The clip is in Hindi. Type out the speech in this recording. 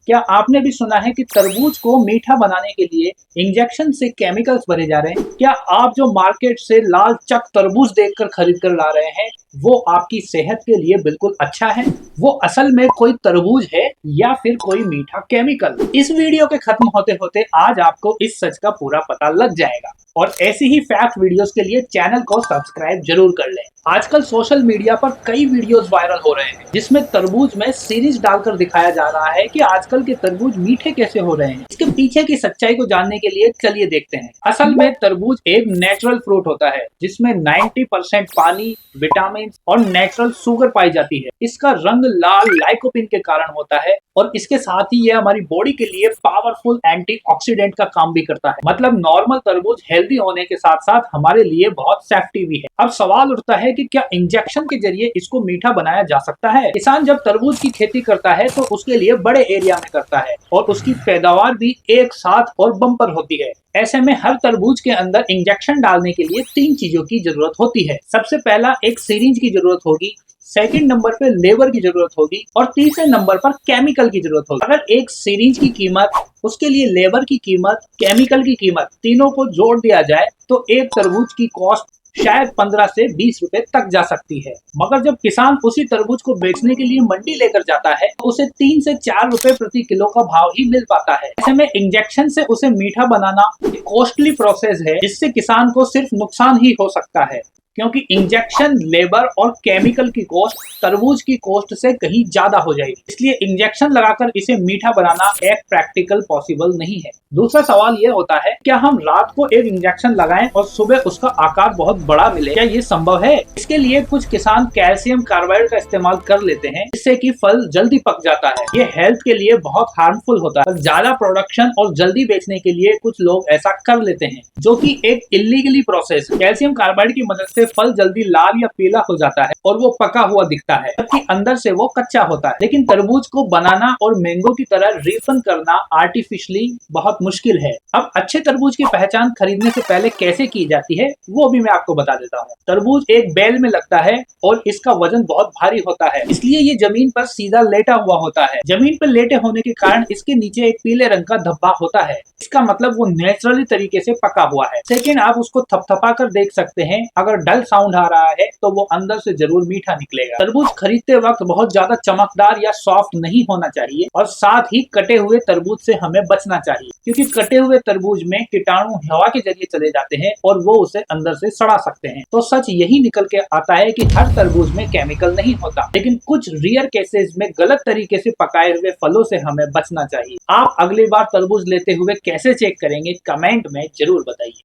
क्या आपने भी सुना है कि तरबूज को मीठा बनाने के लिए इंजेक्शन से केमिकल्स भरे जा रहे हैं? क्या आप जो मार्केट से लाल चक तरबूज देखकर खरीद कर ला रहे हैं, वो आपकी सेहत के लिए बिल्कुल अच्छा है? वो असल में कोई तरबूज है या फिर कोई मीठा केमिकल? इस वीडियो के खत्म होते होते आज आपको इस सच का पूरा पता लग जाएगा। और ऐसी ही फैक्ट वीडियोस के लिए चैनल को सब्सक्राइब जरूर कर लें। आजकल सोशल मीडिया पर कई वीडियोस वायरल हो रहे हैं जिसमें तरबूज में सीरीज डालकर दिखाया जा रहा है कि आजकल के तरबूज मीठे कैसे हो रहे हैं। इसके पीछे की सच्चाई को जानने के लिए चलिए देखते हैं। असल में तरबूज एक नेचुरल फ्रूट होता है जिसमें 90% पानी, विटामिन और नेचुरल शुगर पाई जाती है। इसका रंग लाल लाइकोपिन के कारण होता है और इसके साथ ही यह हमारी बॉडी के लिए पावरफुल एंटीऑक्सीडेंट का काम भी करता है। मतलब नॉर्मल तरबूज हेल्दी होने के साथ साथ हमारे लिए बहुत सेफ्टी भी है। अब सवाल उठता है कि क्या इंजेक्शन के जरिए इसको मीठा बनाया जा सकता है? किसान जब तरबूज की खेती करता है तो उसके लिए बड़े एरिया में करता है और उसकी पैदावार भी एक साथ और बम्पर होती है। ऐसे में हर तरबूज के अंदर इंजेक्शन डालने के लिए 3 चीजों की जरूरत होती है। सबसे पहला एक सिरिंज की जरूरत होगी, सेकंड नंबर पे लेबर की जरूरत होगी और तीसरे नंबर पर केमिकल की जरूरत होगी। अगर एक सिरिंज की कीमत, उसके लिए लेबर की कीमत, केमिकल की कीमत तीनों को जोड़ दिया जाए तो एक तरबूज की कॉस्ट शायद 15 से 20 रुपए तक जा सकती है। मगर जब किसान उसी तरबूज को बेचने के लिए मंडी लेकर जाता है तो उसे 3 से 4 रुपए प्रति किलो का भाव ही मिल पाता है। ऐसे में इंजेक्शन से उसे मीठा बनाना एक कॉस्टली प्रोसेस है जिससे किसान को सिर्फ नुकसान ही हो सकता है, क्योंकि इंजेक्शन, लेबर और केमिकल की कॉस्ट तरबूज की कॉस्ट से कहीं ज्यादा हो जाएगी। इसलिए इंजेक्शन लगाकर इसे मीठा बनाना एक प्रैक्टिकल पॉसिबल नहीं है। दूसरा सवाल यह होता है, क्या हम रात को एक इंजेक्शन लगाएं और सुबह उसका आकार बहुत बड़ा मिले? क्या ये संभव है? इसके लिए कुछ किसान कैल्शियम कार्बाइड का इस्तेमाल कर लेते हैं जिससे कि फल जल्दी पक जाता है। ये हेल्थ के लिए बहुत हार्मफुल होता है। ज्यादा प्रोडक्शन और जल्दी बेचने के लिए कुछ लोग ऐसा कर लेते हैं, जो कि एक इलीगली प्रोसेस। कैल्शियम कार्बाइड की मदद से फल जल्दी लाल या पीला हो जाता है और वो पका हुआ दिखता है, जबकि अंदर से वो कच्चा होता है। लेकिन तरबूज को बनाना और मैंगो की तरह रीफन करना आर्टिफिशियली बहुत मुश्किल है। अब अच्छे तरबूज की पहचान खरीदने से पहले कैसे की जाती है वो भी मैं आपको बता देता हूँ। तरबूज एक बेल में लगता है और इसका वजन बहुत भारी होता है, इसलिए ये जमीन पर सीधा लेटा हुआ होता है। जमीन पर लेटे होने के कारण इसके नीचे एक पीले रंग का धब्बा होता है। इसका मतलब वो नेचुरली तरीके से पका हुआ है। सेकेंड, आप उसको थपथपा कर देख सकते हैं। अगर डल साउंड आ रहा है तो वो अंदर से जरूर मीठा निकलेगा। तरबूज खरीदते वक्त बहुत ज्यादा चमकदार या सॉफ्ट नहीं होना चाहिए और साथ ही कटे हुए तरबूज से हमें बचना चाहिए, क्योंकि कटे हुए तरबूज में कीटाणु हवा के जरिए चले जाते हैं और वो उसे अंदर से सड़ा सकते हैं। तो सच यही निकल के आता है कि हर तरबूज में केमिकल नहीं होता, लेकिन कुछ रेयर केसेस में गलत तरीके से पकाए हुए फलों से हमें बचना चाहिए। आप अगली बार तरबूज लेते हुए कैसे चेक करेंगे, कमेंट में जरूर बताइए।